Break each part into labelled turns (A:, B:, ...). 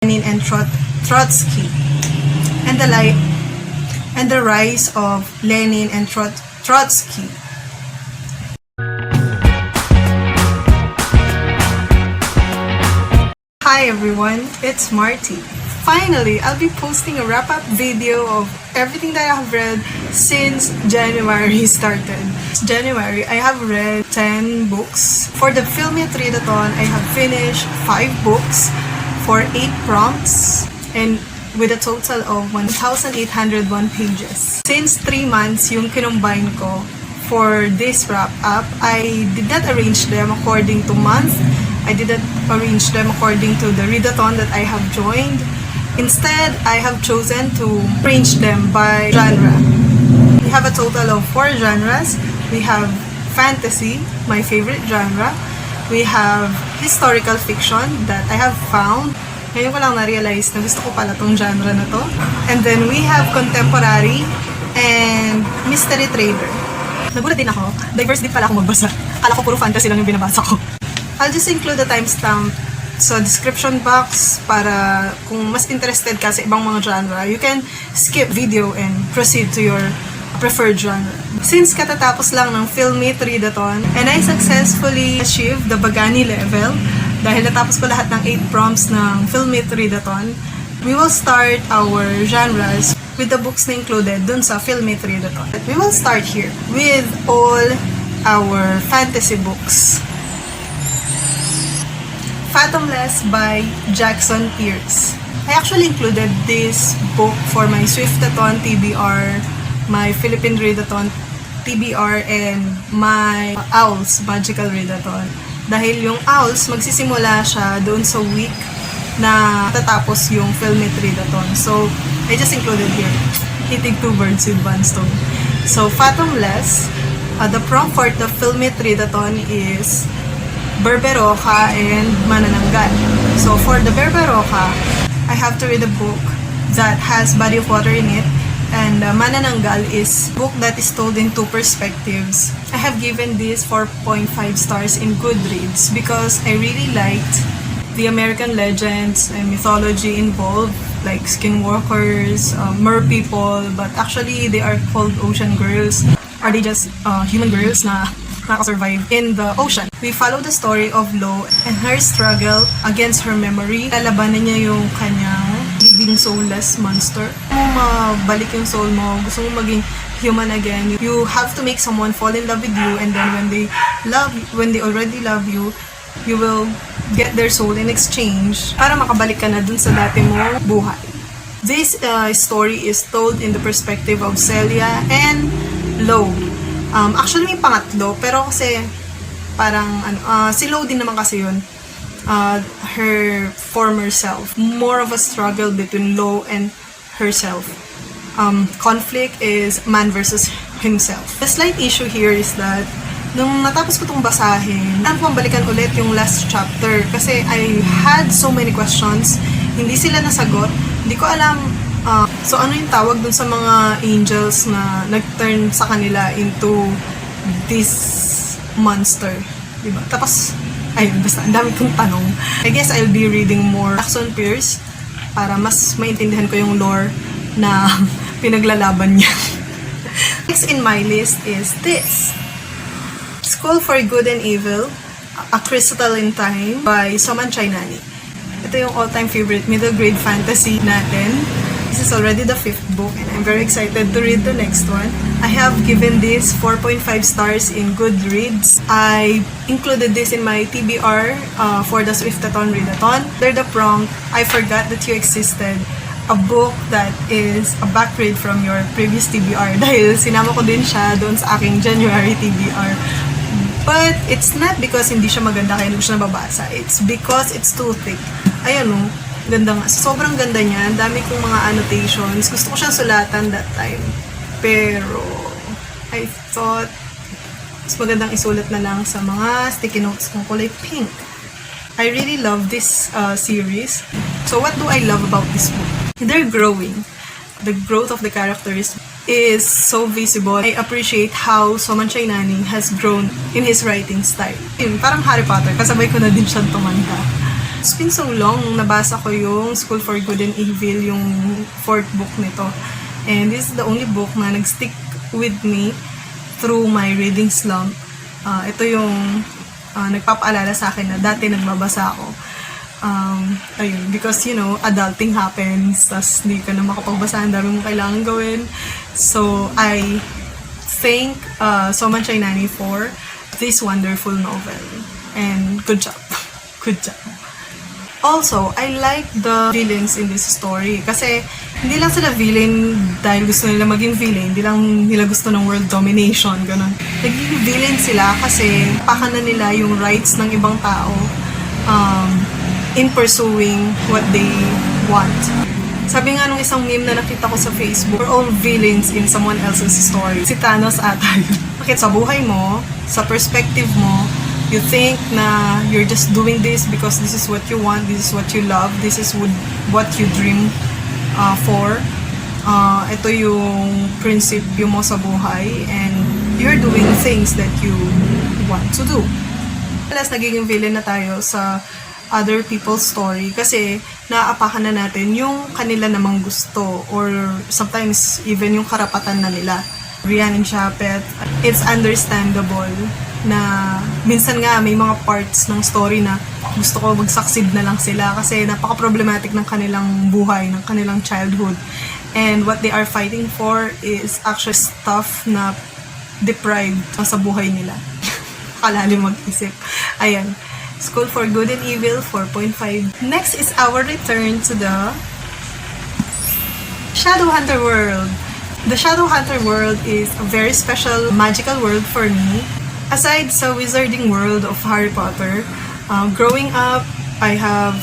A: Lenin and Trotsky, and the rise of Lenin and Trotsky. Hi everyone, it's Marty. Finally, I'll be posting a wrap-up video of everything that I have read since January started. January, I have read 10 books. For the Philippine Literature, I have finished 5 books for 8 prompts and with a total of 1,801 pages. Since 3 months yung kinumbine ko for this wrap-up, I did not arrange them according to month. I didn't arrange them according to the readathon that I have joined. Instead, I have chosen to arrange them by genre. We have a total of 4 genres. We have fantasy, my favorite genre. We have historical fiction that I have found. Ngayon ko lang na-realize na gusto ko pala tong genre na to. And then we have contemporary and mystery thriller. Nagulat din ako. Diverse din pala ako magbasa. Akala ko puro fantasy lang yung binabasa ko. I'll just include the timestamp sa description box para kung mas interested ka sa ibang mga genre, you can skip video and proceed to your preferred genre. Since katatapos lang ng Philmate Readathon and I successfully achieved the Bagani level dahil natapos ko lahat ng 8 prompts ng Philmate Readathon, we will start our genres with the books na included dun sa Philmate Readathon. We will start here with all our fantasy books. Fathomless by Jackson Pierce. I actually included this book for my Swiftathon TBR, my Philippine Readathon TBR, and my Owls Magical Readathon. Dahil yung Owls, magsisimula siya doon sa week na tatapos yung Philmate Readathon. So, I just included here, hitting 2 birds with 1 stone. So, Fathomless, the prompt for the Philmate Readathon is Berberoka and Manananggal. So for the Berberoka, I have to read a book that has body of water in it, and Manananggal is a book that is told in 2 perspectives. I have given this 4.5 stars in Goodreads because I really liked the American legends and mythology involved, like skinwalkers, mer people, but actually they are called ocean girls. Are they just human girls na nakasurvive in the ocean? We follow the story of Lo and her struggle against her memory. Lalabanan niya yung kanyang living soulless monster. Kung mabalik yung soul mo, gusto mo maging human again, you have to make someone fall in love with you, and then when they already love you, you will get their soul in exchange para makabalik ka na dun sa dati mong buhay. This story is told in the perspective of Celia and Lo. Actually, may pangatlo, pero kasi parang si Lo din naman kasi yun, her former self. More of a struggle between Lo and herself. Conflict is man versus himself. The slight issue here is that nung natapos ko itong basahin, kung balikan ulit yung last chapter kasi I had so many questions, hindi sila nasagot, hindi ko alam. So ano yung tawag dun sa mga angels na nag-turn sa kanila into this monster, diba? Tapos, ayun, basta ang dami kong tanong. I guess I'll be reading more Jackson Pierce para mas maintindihan ko yung lore na pinaglalaban niya. Next in my list is this, School for Good and Evil, A Crystalline Time by Soman Chainani. Ito yung all-time favorite middle grade fantasy natin. This is already the 5th book and I'm very excited to read the next one. I have given this 4.5 stars in Goodreads. I included this in my TBR for the Swiftathon Readathon. They're the prompt, I Forgot That You Existed, a book that is a back read from your previous TBR dahil sinama ko din siya doon sa aking January TBR. But it's not because hindi siya maganda kaya hindi ko siya nababasa. It's because it's too thick. Ayan o. Ganda nga. Sobrang ganda niya. Ang dami kong mga annotations. Gusto ko siyang sulatan that time. Pero, I thought, mas magandang isulat na lang sa mga sticky notes kung kulay pink. I really love this series. So, what do I love about this book? They're growing. The growth of the characters is so visible. I appreciate how Soman Chainani has grown in his writing style. Parang Harry Potter. Kasabay ko na din siyang tumanda. It's been so long nung nabasa ko yung School for Good and Evil, yung 4th book nito. And this is the only book na nag-stick with me through my reading slump. Ito yung nagpapaalala sa akin na dati nagbabasa ako. Ayun, because adulting happens, tas hindi ka na makapagbasa, ang dami mong kailangan gawin. So, I thank So Much Nani for this wonderful novel. And good job. Good job. Also, I like the villains in this story. Kasi, hindi lang sila villain dahil gusto nila maging villain. Hindi lang nila gusto ng world domination, ganun. Naging villain sila kasi pakanan nila yung rights ng ibang tao in pursuing what they want. Sabi nga nung isang meme na nakita ko sa Facebook, we're all villains in someone else's story. Si Thanos ata yun. Bakit sa buhay mo, sa perspective mo, you think na you're just doing this because this is what you want, this is what you love, this is what you dream for. Ito yung prinsipyo mo sa buhay and you're doing things that you want to do. Alas, nagiging villain na tayo sa other people's story kasi naaapakan na natin yung kanila namang gusto or sometimes even yung karapatan na nila. Rian and Chapet, it's understandable na minsan nga may mga parts ng story na gusto ko mag-succeed na lang sila kasi napaka-problematic ng kanilang buhay, ng kanilang childhood. And what they are fighting for is actually stuff na deprived sa buhay nila. Kalalim mag-isip. Ayan. School for Good and Evil, 4.5. Next is our return to the Shadowhunter world. The Shadowhunter world is a very special magical world for me. Aside sa wizarding world of Harry Potter, growing up, I have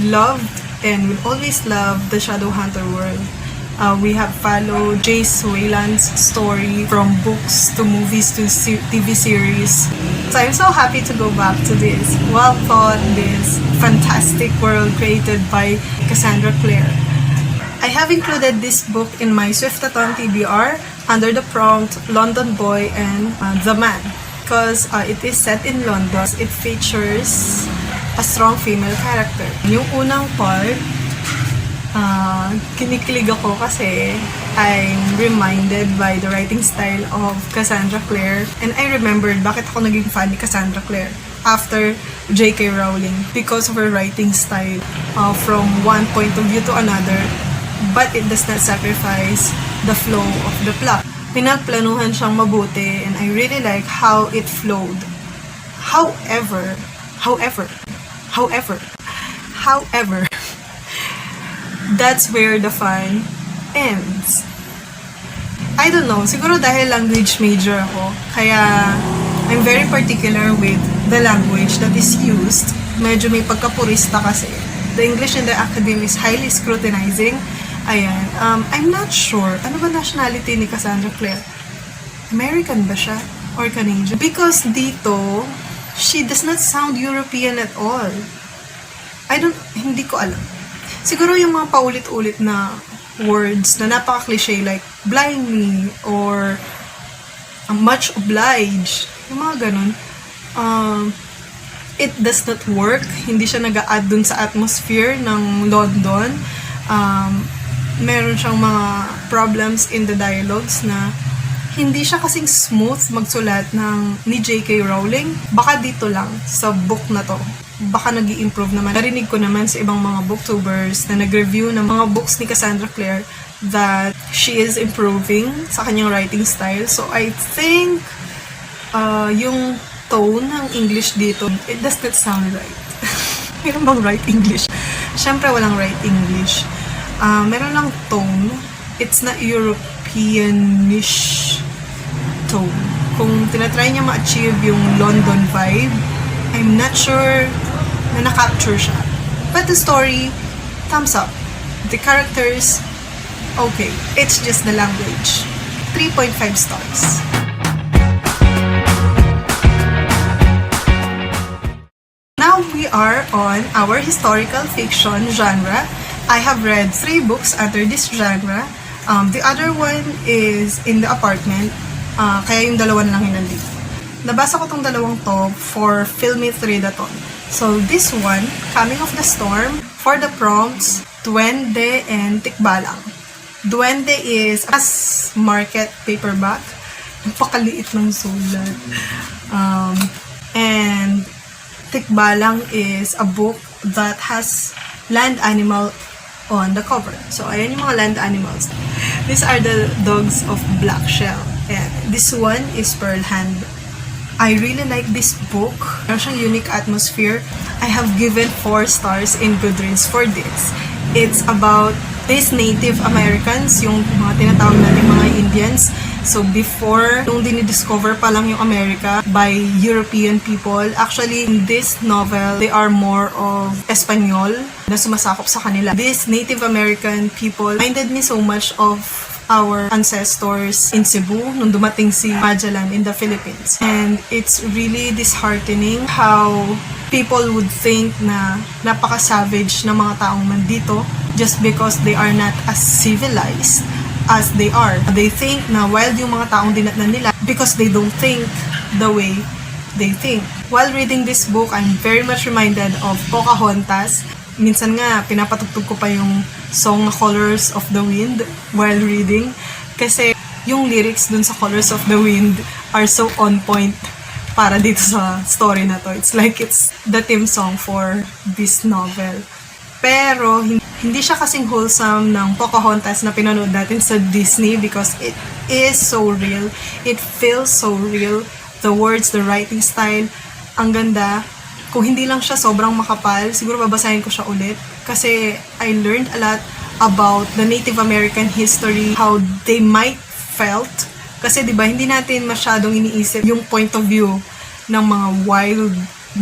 A: loved and will always love the Shadowhunter world. We have followed Jace Wayland's story from books to movies to TV series. So I'm so happy to go back to this well-thought, this fantastic world created by Cassandra Clare. I have included this book in my Swiftathon TBR under the prompt London Boy and the Man because it is set in London. It features a strong female character. Yung unang part, kinikilig ako kasi I'm reminded by the writing style of Cassandra Clare and I remembered bakit ako naging fan ni Cassandra Clare after J.K. Rowling because of her writing style from one point of view to another, but it does not sacrifice the flow of the plot. Pinagplanuhan siyang mabuti and I really like how it flowed. However, that's where the fun ends. I don't know, siguro dahil language major ako, kaya I'm very particular with the language that is used. Medyo may pagkapurista kasi. The English in the academy is highly scrutinizing. Ayan, I'm not sure, ano ba nationality ni Cassandra Clare? American ba siya? Or Canadian? Because dito, she does not sound European at all. Hindi ko alam. Siguro yung mga paulit-ulit na words na napaka-cliche like blindly or much obliged, yung mga ganun, it does not work. Hindi siya nag-a-add dun sa atmosphere ng London. Meron siyang mga problems in the dialogues na hindi siya kasing smooth magsulat ni J.K. Rowling. Baka dito lang sa book na to. Baka nag-i-improve naman. Narinig ko naman sa ibang mga booktubers na nag-review ng mga books ni Cassandra Clare that she is improving sa kanyang writing style. So I think yung tone ng English dito, it does not sound right. Meron bang right English? Siyempre walang right English. Meron lang tone. It's not European-ish tone. Kung tinatry niya ma-achieve yung London vibe, I'm not sure na na-capture siya. But the story, thumbs up. The characters, okay. It's just the language. 3.5 stars. Now we are on our historical fiction genre. I have read 3 books under this genre. The other one is In the Apartment. Kaya yung dalawa na lang yun nandito. Nabasa ko tong dalawang to for Philippine Literature. So this one, Coming of the Storm, for the prompts, Duende and Tikbalang. Duende is as market paperback. Napakaliit ng sulat. And Tikbalang is a book that has land animal on the cover. So, ayan yung mga land animals. These are the dogs of Black Shell. And this one is Pearl Hand. I really like this book. Meron siyang unique atmosphere. I have given 4 stars in Goodreads for this. It's about these Native Americans, yung mga tinatawag natin mga Indians. So before, nung dinidiscover pa lang yung America by European people, actually in this novel, they are more of Espanyol na sumasakop sa kanila. These Native American people reminded me so much of our ancestors in Cebu nung dumating si Magellan in the Philippines. And it's really disheartening how people would think na napaka-savage ng mga taong nandito just because they are not as civilized as they are. They think na wild yung mga taong dinatnan nila because they don't think the way they think. While reading this book, I'm very much reminded of Pocahontas. Minsan nga, pinapatugtog ko pa yung song na Colors of the Wind while reading. Kasi yung lyrics dun sa Colors of the Wind are so on point para dito sa story na to. It's like it's the theme song for this novel. Pero hindi siya kasing wholesome ng Pocahontas na pinanood natin sa Disney because it is so real. It feels so real. The words, the writing style, ang ganda. Kung hindi lang siya sobrang makapal, siguro babasahin ko siya ulit. Kasi I learned a lot about the Native American history, how they might felt. Kasi diba, hindi natin masyadong iniisip yung point of view ng mga wild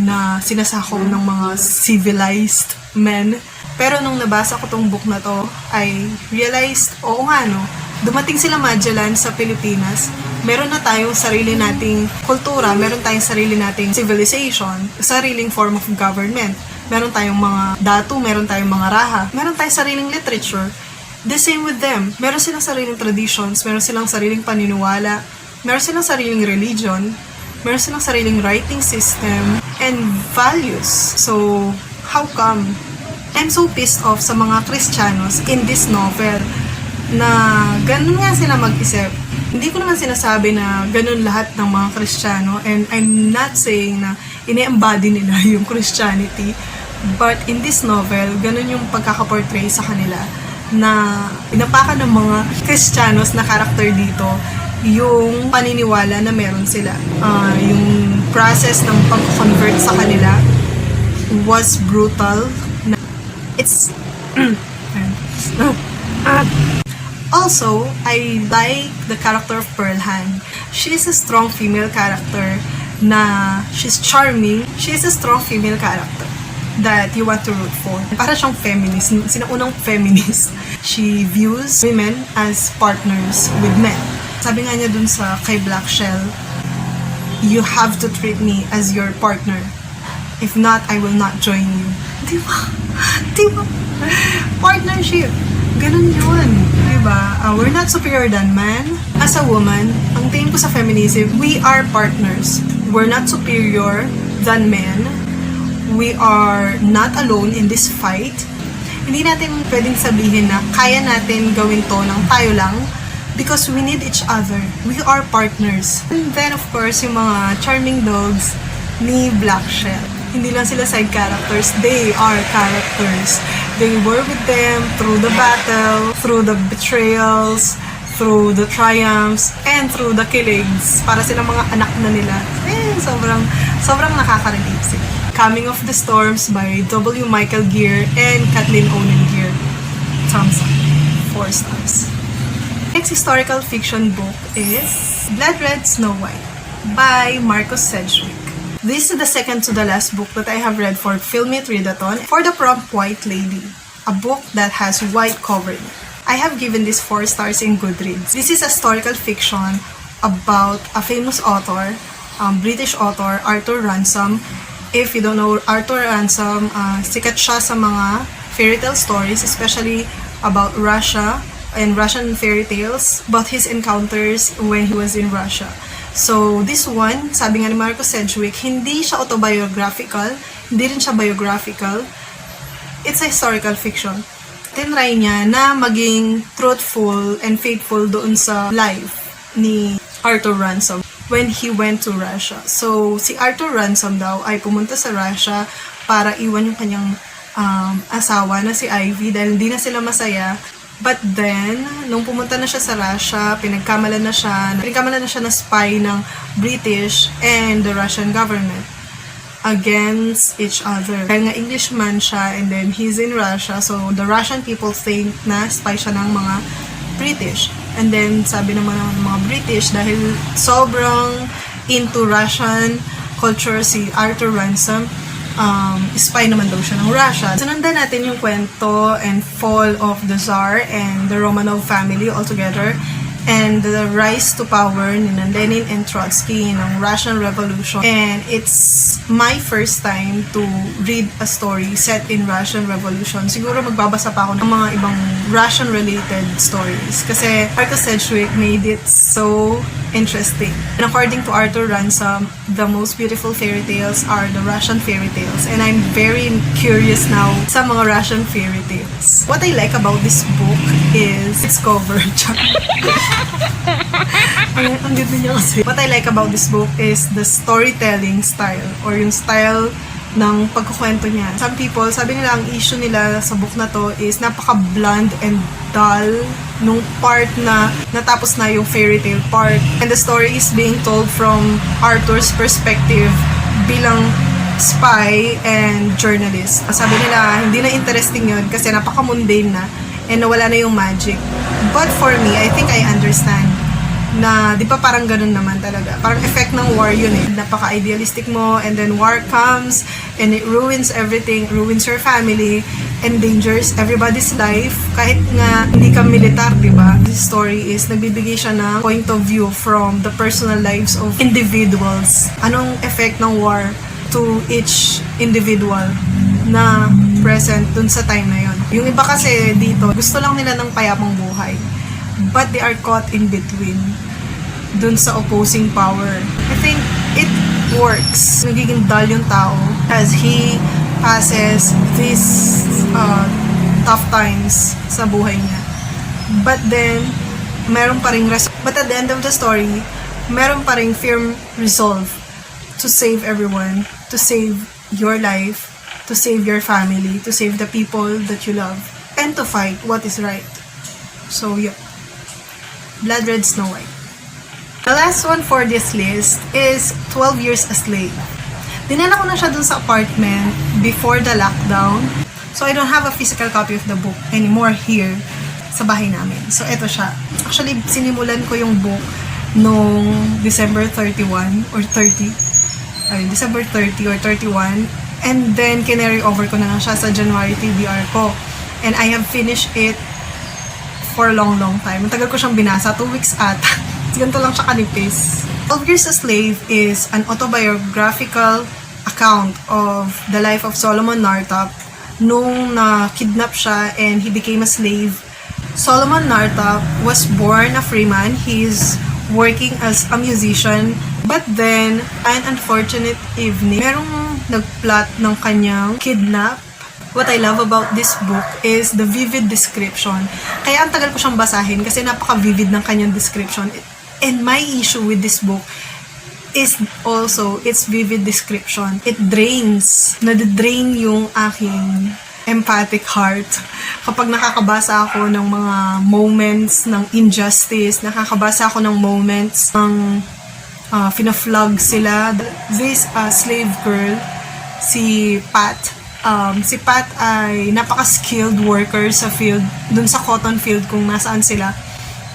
A: na sinasakop ng mga civilized men. Pero nung nabasa ko tong book na to, I realized, oo nga no, dumating sila Magellan sa Pilipinas, meron na tayong sarili nating kultura, meron tayong sarili nating civilization, sariling form of government. Meron tayong mga datu, meron tayong mga raha, meron tayong sariling literature. The same with them. Meron silang sariling traditions, meron silang sariling paniniwala, meron silang sariling religion, meron silang sariling writing system, and values. So, how come? I'm so pissed off sa mga Kristiyanos in this novel na ganun nga sila mag-isip. Hindi ko naman sinasabi na ganun lahat ng mga Kristiyano, and I'm not saying na ini-embody nila yung Christianity, but in this novel, ganun yung pagkakaportray sa kanila na pinapakan ng mga Kristiyanos na karakter dito yung paniniwala na meron sila. Yung process ng pag-convert sa kanila was brutal. It's also, I like the character of Pearl Hand. She is a strong female character na she's charming. She is a strong female character that you want to root for. Para siyang feminist, sinaunang feminist. She views women as partners with men. Sabi nga niya dun sa kay Black Shell, you have to treat me as your partner. If not, I will not join you. Diba? Diba? Partnership. Ganun yun. Diba? We're not superior than man. As a woman, ang tingin ko sa feminism, we are partners. We're not superior than men. We are not alone in this fight. Hindi natin pwedeng sabihin na kaya natin gawin to ng tayo lang because we need each other. We are partners. And then, of course, yung mga charming dogs ni Black Shell. Hindi lang sila side characters, they are characters. They were with them through the battle, through the betrayals, through the triumphs, and through the killings. Para silang mga anak na nila. Sobrang nakaka-relate sila. Coming of the Storms by W. Michael Gear and Kathleen Onen Gear. Thumbs up. 4 stars. Next historical fiction book is Blood Red Snow White by Marcus Sedgwick. This is the second to the last book that I have read for Philmit Readathon for the prompt White Lady, a book that has white covering. I have given this 4 stars in Goodreads. This is a historical fiction about a famous author, British author, Arthur Ransome. If you don't know Arthur Ransome, sikat siya sa mga fairy tale stories, especially about Russia and Russian fairy tales, about his encounters when he was in Russia. So, this one, sabi nga ni Marcus Sedgwick, hindi siya autobiographical, Hindi rin siya biographical. It's a historical fiction. Tinry niya na maging truthful and faithful doon sa life ni Arthur Ransom when he went to Russia. So, si Arthur Ransom daw ay pumunta sa Russia para iwan yung kanyang asawa na si Ivy dahil hindi na sila masaya. But then, nung pumunta na siya sa Russia, pinagkamalan na siya na spy ng British and the Russian government against each other. Dahil nga Englishman siya and then he's in Russia, so the Russian people think na spy siya ng mga British. And then, sabi naman ng mga British, dahil sobrang into Russian culture si Arthur Ransom, spy naman daw siya ng Russia. Sunundan natin yung kwento and fall of the Tsar and the Romanov family altogether and the rise to power ni Lenin and Trotsky ng Russian Revolution. And it's my first time to read a story set in Russian Revolution. Siguro magbabasa pa ako ng mga ibang Russian-related stories kasi Arthur Sedgwick made it so interesting. And according to Arthur Ransom, the most beautiful fairy tales are the Russian fairy tales. And I'm very curious now sa mga Russian fairy tales. What I like about this book is its cover. Ang ganda niya kasi. What I like about this book is the storytelling style or yung style ng pagkukwento niya. Some people, sabi nila ang issue nila sa book na to is napaka-bland and dull nung part na natapos na yung fairy tale part. And the story is being told from Arthur's perspective bilang spy and journalist. Sabi nila, hindi na interesting yun kasi napaka-mundane na and nawala na yung magic. But for me, I think I understand na, di ba parang ganun naman talaga. Parang effect ng war yun eh. Napaka-idealistic mo and then war comes and it ruins everything, ruins your family, endangers everybody's life. Kahit nga hindi ka militar, di ba? This story is nagbibigay siya ng point of view from the personal lives of individuals. Anong effect ng war to each individual na present dun sa time na yun. Yung iba kasi dito, gusto lang nila ng payapang buhay. But they are caught in between dun sa opposing power. I think it works. Nagiging dull yung tao as he passes these tough times sa buhay niya. But then, meron pa ring but at the end of the story, meron pa ring firm resolve to save everyone, to save your life, to save your family, to save the people that you love, and to fight what is right. So, yeah. Blood Red Snow White. The last one for this list is 12 Years a Slave. Dinala ko na siya dun sa apartment before the lockdown. So, I don't have a physical copy of the book anymore here sa bahay namin. So, eto siya. Actually, sinimulan ko yung book noong December 31 or 30. December 30 or 31. And then, kinary over ko na lang siya sa January TBR ko. And I have finished it for a long time. Ang tagal ko siyang binasa, 2 weeks ata. Ganito lang siya kanipis. 12 Years a Slave is an autobiographical account of the life of Solomon Nartop nung na-kidnap siya and he became a slave. Solomon Nartop was born a free man. He's working as a musician. But then, an unfortunate evening, merong nagplot ng kanyang kidnap. What I love about this book is the vivid description. Kaya ang tagal ko siyang basahin kasi napaka-vivid ng kanyang description. And my issue with this book is also its vivid description. It drains, nade-drain yung aking empathic heart. Kapag nakakabasa ako ng mga moments ng injustice, nakakabasa ako ng moments ng fina-flog sila. This slave girl, si Pat, si Pat ay napaka-skilled worker sa field, dun sa cotton field kung nasaan sila.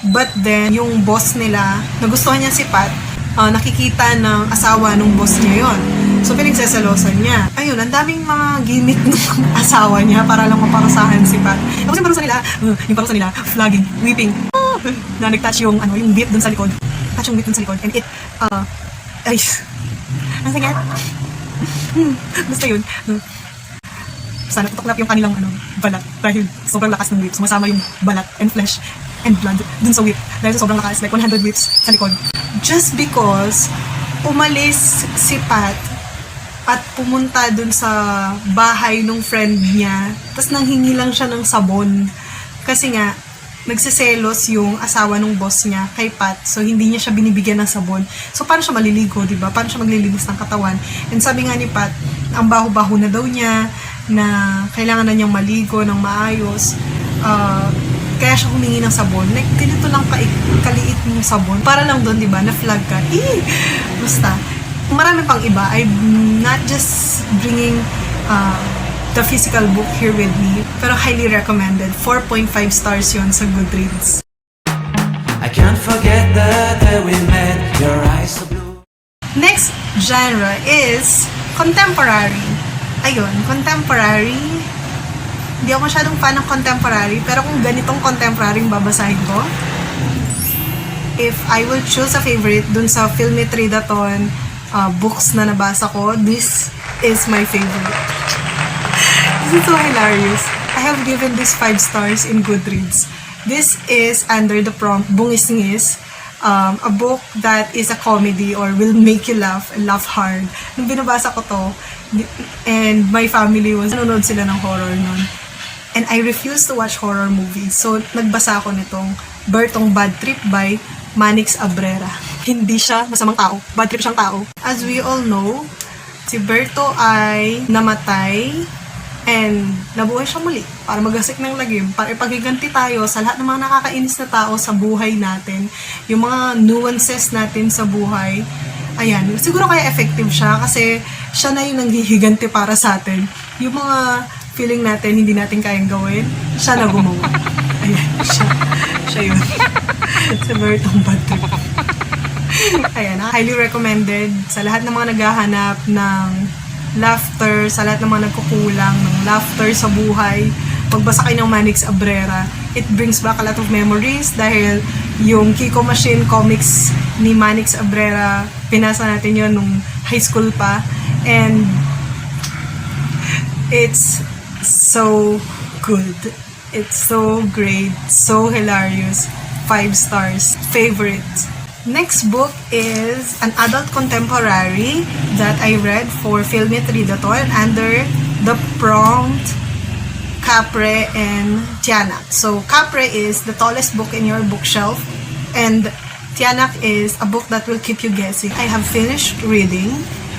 A: But then, yung boss nila, nagustuhan niya si Pat, nakikita ng asawa ng boss niya yon. So, pinagseselosan niya. Ayun, ang daming mga gimmick ng asawa niya para lang maparusahan si Pat. Tapos yung parusa nila, flagging, weeping, na nag-touch yung bit dun sa likod. Touch yung bit dun sa likod. And it, ay, ang sakit. Basta yun. Sana tutuklap yung kanilang balat dahil sobrang lakas ng whip. Sumasama yung balat and flesh and blood dun sa whip. Dahil sa sobrang lakas, like 100 whips sa likod. Just because umalis si Pat at pumunta dun sa bahay ng friend niya. Tapos nanghingi lang siya ng sabon. Kasi nga, nagsiselos yung asawa ng boss niya kay Pat. So, hindi niya siya binibigyan ng sabon. So, paano siya maliligo, diba? Paano siya maglilinis ng katawan? And sabi nga ni Pat, ang baho-baho na daw niya, na kailangan na niyang maligo ng maayos. Kaya siya humingi ng sabon. Like, ganito lang kaliit yung sabon. Para lang doon, diba? Na-flag ka. Basta. Marami pang iba. I'm not just bringing the physical book here with me, pero highly recommended. 4.5 stars yon sa Goodreads.
B: I can't forget the day we met, your eyes so blue.
A: Next genre is contemporary. Ayun, contemporary. Hindi ako masyadong fan ng contemporary, pero kung ganitong contemporary babasahin ko, if I will choose a favorite dun sa Philippine Literature books na nabasa ko, this is my favorite. This is so hilarious. I have given this 5 stars in Goodreads. This is under the prompt Bungis-ngis, a book that is a comedy or will make you laugh and laugh hard. Nung binabasa ko to, and my family was nanonood sila ng horror nun. And I refuse to watch horror movies. So, nagbasa ako nitong Bertong Bad Trip by Manix Abrera. Hindi siya masamang tao. Bad trip siyang tao. As we all know, si Berto ay namatay and nabuhay siya muli para magasik ng lagim, para ipaghiganti tayo sa lahat ng mga nakakainis na tao sa buhay natin, yung mga nuances natin sa buhay. Ayan, siguro kaya effective siya kasi siya na yung nanghihiganti para sa atin. Yung mga feeling natin hindi natin kayang gawin, siya na gumawa. Ayan, siya yun. Sa Bertong Bad Trip. Ayan, highly recommended sa lahat ng mga naghahanap ng laughter, sa lahat ng mga nagkukulang ng laughter sa buhay. Magbasa kayo ng Manix Abrera. It brings back a lot of memories dahil yung Kiko Machine comics ni Manix Abrera, pinasa natin yun nung high school pa. And it's so good. It's so great. So hilarious. 5 stars. Favorite. Next book is an adult contemporary that I read for Philippine Literature under the prompt Capre and Tianak. So Capre is the tallest book in your bookshelf and Tianak is a book that will keep you guessing. I have finished reading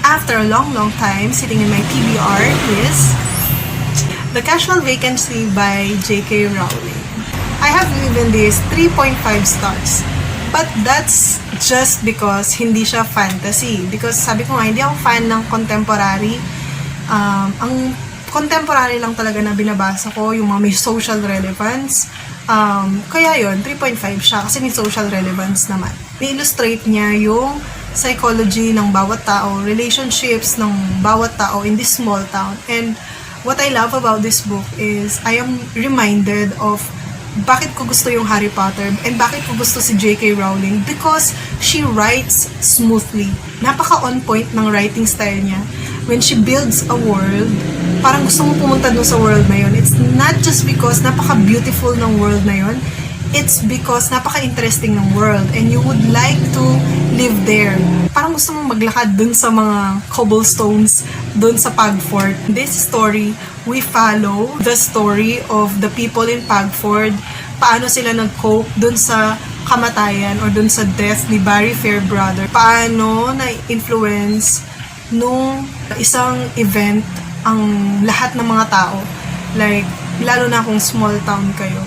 A: after a long time sitting in my TBR is The Casual Vacancy by J.K. Rowling. I have given this 3.5 stars. But that's just because hindi siya fantasy. Because sabi ko nga, hindi ako fan ng contemporary. Ang contemporary lang talaga na binabasa ko, yung mga may social relevance. Kaya yun, 3.5 siya kasi may social relevance naman. Ni-illustrate niya yung psychology ng bawat tao, relationships ng bawat tao in this small town. And what I love about this book is I am reminded of bakit ko gusto yung Harry Potter and bakit ko gusto si J.K. Rowling because she writes smoothly. Napaka-on point ng writing style niya. When she builds a world, parang gusto mo pumunta doon sa world na yun. It's not just because napaka-beautiful ng world na yun. It's because napaka-interesting ng world and you would like to live there. Parang gusto mo maglakad dun sa mga cobblestones dun sa Pagford. This story, we follow the story of the people in Pagford, paano sila nag-cope dun sa kamatayan or dun sa death ni Barry Fairbrother. Paano na-influence nung isang event ang lahat ng mga tao. Like, lalo na kung small town kayo.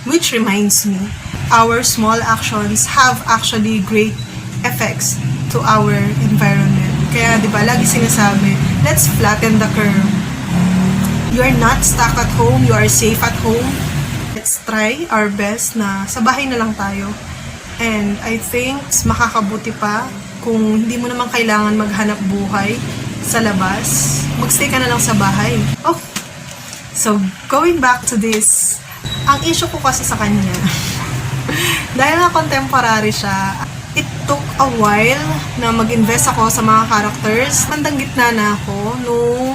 A: Which reminds me, our small actions have actually great effects to our environment. Kaya, di ba, lagi sinasabi, let's flatten the curve. You are not stuck at home, you are safe at home. Let's try our best na sa bahay na lang tayo. And I think makakabuti pa kung hindi mo naman kailangan maghanap buhay sa labas. Magstay ka na lang sa bahay. Oh, so going back to this, ang issue ko kasi sa kanya, dahil nga contemporary siya, it took a while na mag-invest ako sa mga characters. Bandang gitna na ako nung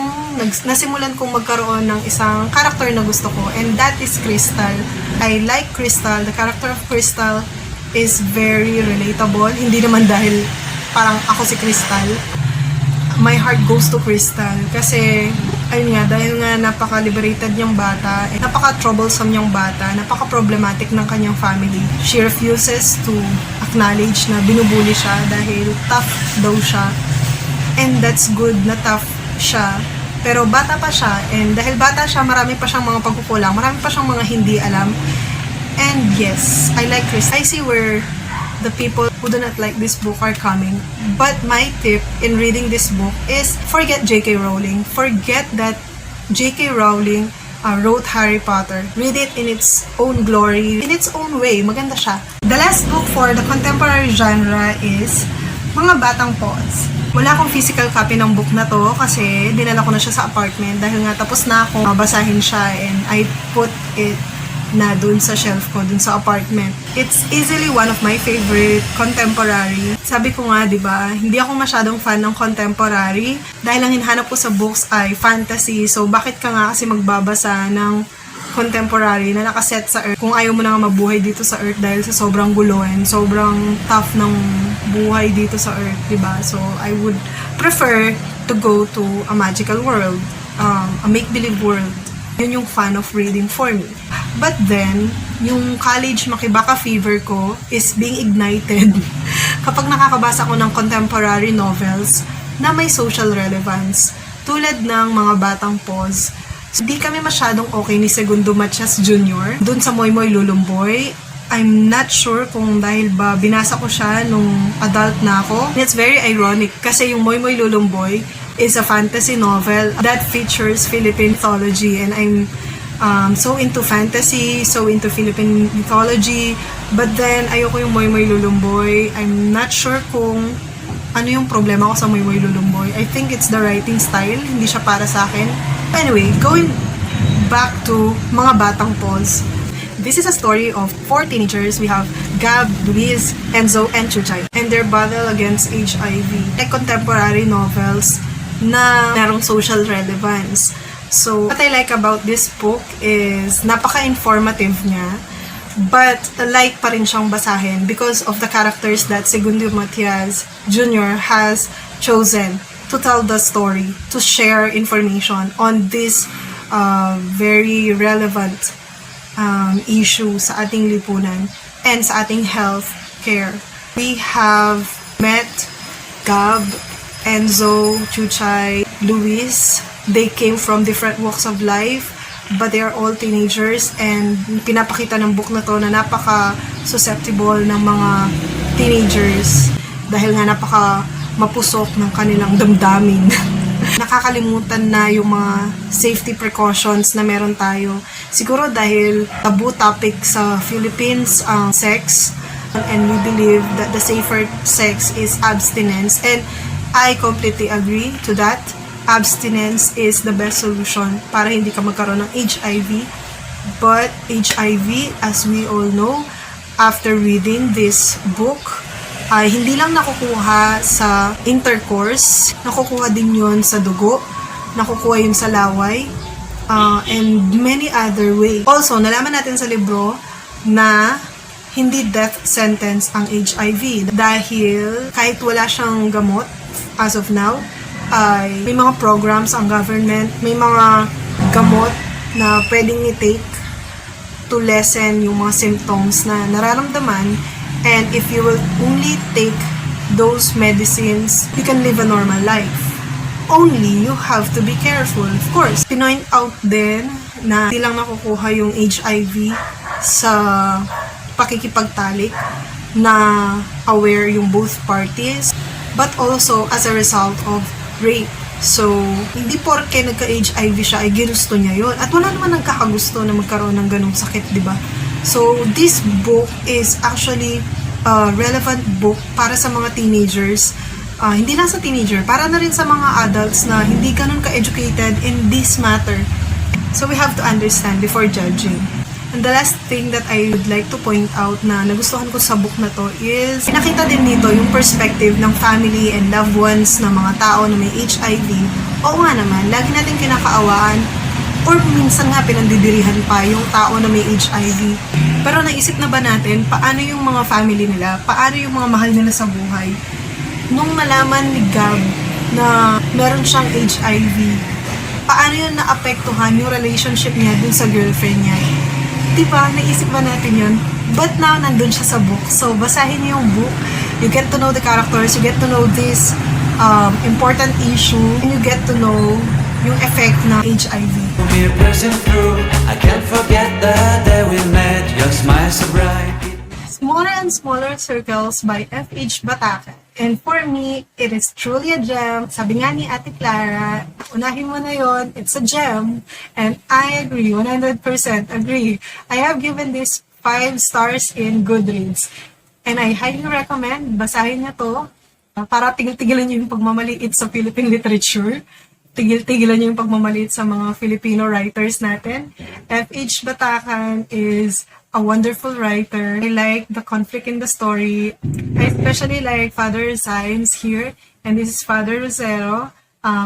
A: nasimulan kong magkaroon ng isang character na gusto ko, and that is Crystal. I like Crystal. The character of Crystal is very relatable. Hindi naman dahil parang ako si Crystal. my heart goes to Crystal kasi ayun nga, dahil nga napaka-liberated niyang bata, napaka-troublesome niyang bata, napaka-problematic ng kanyang family. She refuses to acknowledge na binubuli siya dahil tough daw siya. And that's good na tough siya. Pero bata pa siya, and dahil bata siya, marami pa siyang mga pagkukulang, marami pa siyang mga hindi alam. And yes, I like Crystal. I see where the people who do not like this book are coming. But my tip in reading this book is forget J.K. Rowling. Forget that J.K. Rowling wrote Harry Potter. Read it in its own glory, in its own way. Maganda siya. The last book for the contemporary genre is Mga Batang Paws. Wala akong physical copy ng book na to kasi dinala ko na siya sa apartment dahil nga tapos na akong basahin siya and I put it na dun sa shelf ko, dun sa apartment. It's easily one of my favorite contemporary. Sabi ko nga, di ba, hindi ako masyadong fan ng contemporary dahil ang hinahanap ko sa books ay fantasy. So, bakit ka nga kasi magbabasa ng contemporary na nakaset sa Earth kung ayaw mo na nga mabuhay dito sa Earth dahil sa sobrang gulo and sobrang tough ng buhay dito sa Earth, di ba? So, I would prefer to go to a magical world, a make-believe world. Yun yung fun of reading for me. But then, yung college makibaka fever ko is being ignited kapag nakakabasa ko ng contemporary novels na may social relevance. Tulad ng Mga Batang Paws. So, di kami masyadong okay ni Segundo Matias Jr. Dun sa Moy Moy Lulumboy. I'm not sure kung dahil ba binasa ko siya nung adult na ako. And it's very ironic kasi yung Moy Moy Lulumboy is a fantasy novel that features Philippine mythology, and I'm so into fantasy, so into Philippine mythology, but then ayoko yung Moy Moy Lulumboy. I'm not sure kung ano yung problema ko sa Moy Moy Lulumboy. I think it's the writing style, hindi siya para sa akin. Anyway, going back to Mga Batang Paws. This is a story of 4 teenagers. We have Gab, Luis, Enzo, and Chuchay, and their battle against HIV. Like contemporary novels na merong social relevance. So, what I like about this book is napaka-informative niya, but like pa rin siyang basahin because of the characters that Segundo Matias Jr. has chosen to tell the story, to share information on this very relevant issue sa ating lipunan and sa ating health care. We have met Gab, Enzo, Chuchay, Luis. They came from different walks of life, but they are all teenagers, and pinapakita ng book na to na napaka-susceptible ng mga teenagers dahil nga napaka-mapusok ng kanilang damdamin. Nakakalimutan na yung mga safety precautions na meron tayo. Siguro dahil taboo topic sa Philippines ang sex, and we believe that the safer sex is abstinence, and I completely agree to that. Abstinence is the best solution para hindi ka magkaroon ng HIV. But HIV, as we all know, after reading this book, ay hindi lang nakukuha sa intercourse, nakukuha din yun sa dugo, nakukuha yun sa laway, and many other ways. Also, nalaman natin sa libro na hindi death sentence ang HIV dahil kahit wala siyang gamot as of now, ay may mga programs ang government, may mga gamot na pwedeng i-take to lessen yung mga symptoms na nararamdaman, and if you will only take those medicines, you can live a normal life. Only you have to be careful. Of course, pinoint out din na hindi lang nakukuha yung HIV sa pakikipagtalik, na aware yung both parties, but also as a result of rape. So, hindi porke nagka-HIV siya ay ginusto niya yun. At wala naman nagkakagusto na magkaroon ng ganung sakit, di ba? So, this book is actually a relevant book para sa mga teenagers. Hindi lang sa teenager, para na rin sa mga adults na hindi ganun ka-educated in this matter. So, we have to understand before judging. And the last thing that I would like to point out na nagustuhan ko sa book na to is nakita din dito yung perspective ng family and loved ones ng mga tao na may HIV. Oo nga naman, lagi natin kinakaawaan or minsan nga pinandidirihan pa yung tao na may HIV. Pero naisip na ba natin paano yung mga family nila, paano yung mga mahal nila sa buhay? Nung nalaman ni Gab na meron siyang HIV. Paano yun naapektuhan yung relationship niya dun sa girlfriend niya? Diba? Naisip ba natin yun? But now, nandun siya sa book. So, basahin niyo yung book. You get to know the characters. You get to know this important issue. And you get to know yung effect ng HIV.
B: We're pressing through. I can't forget the day we met. Your smile so bright.
A: Smaller and Smaller Circles by F.H. Batacan. And for me, it is truly a gem. Sabi nga ni Ate Clara, unahin mo na yon, it's a gem. And I agree, 100% agree. I have given this 5 stars in Goodreads. And I highly recommend, basahin niyo to para tigil-tigilan niyo yung pagmamaliit sa Philippine literature. Tigil-tigilan niyo yung pagmamaliit sa mga Filipino writers natin. F.H. Batacan is a wonderful writer. I like the conflict in the story. I especially like Father Science here, and this is Father Rosero.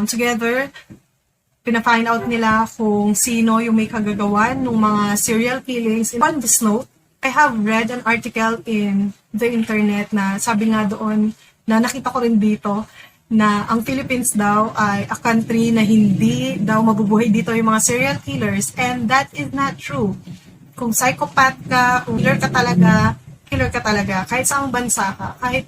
A: Together, pina-find out nila kung sino yung may kagagawan ng mga serial killings. On this note, I have read an article in the internet na sabi nga doon, na nakita ko rin dito, na ang Philippines daw ay a country na hindi daw mabubuhay dito yung mga serial killers, and that is not true. Kung psychopath ka, kung killer ka talaga, kahit saang bansa ka, kahit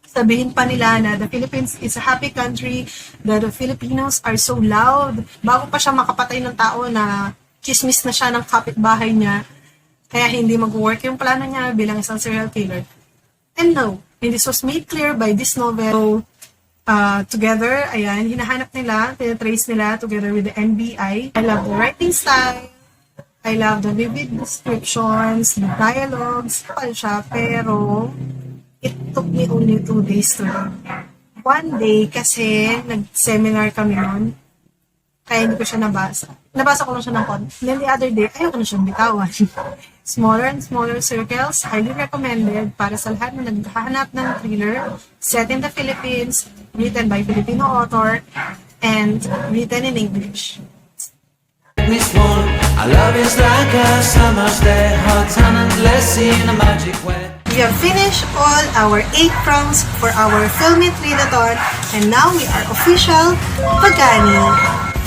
A: sabihin pa nila na the Philippines is a happy country, that the Filipinos are so loud, bago pa siya makapatay ng tao na chismis na siya ng kapitbahay niya, kaya hindi mag-work yung plano niya bilang isang serial killer. And no, and this was made clear by this novel. Together, ayan, hinahanap nila, tinatrace nila together with the NBI. I love the writing style. I love the vivid descriptions, the dialogues, kapal siya, pero it took me only 2 days to read. One day, kasi nag-seminar kami noon, kaya hindi ko siya nabasa. Nabasa ko lang siya ng konti. Then the other day, ayoko na siyang bitawan. Smaller and Smaller Circles, highly recommended para sa lahat na naghahanap ng thriller, set in the Philippines, written by Filipino author, and written in English.
B: Me small. Our love is like a summer's day, hot and endless in a magic way.
A: We have finished all our 8 prompts for our Film It Readathon, and now we are official Pagani.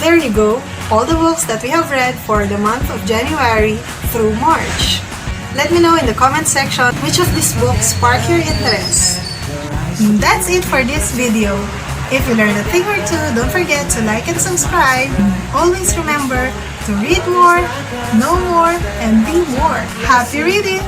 A: There you go, all the books that we have read for the month of January through March. Let me know in the comment section which of these books spark your interest. That's it for this video. If you learned a thing or two, don't forget to like and subscribe. Always remember to read more, know more, and be more. Happy reading!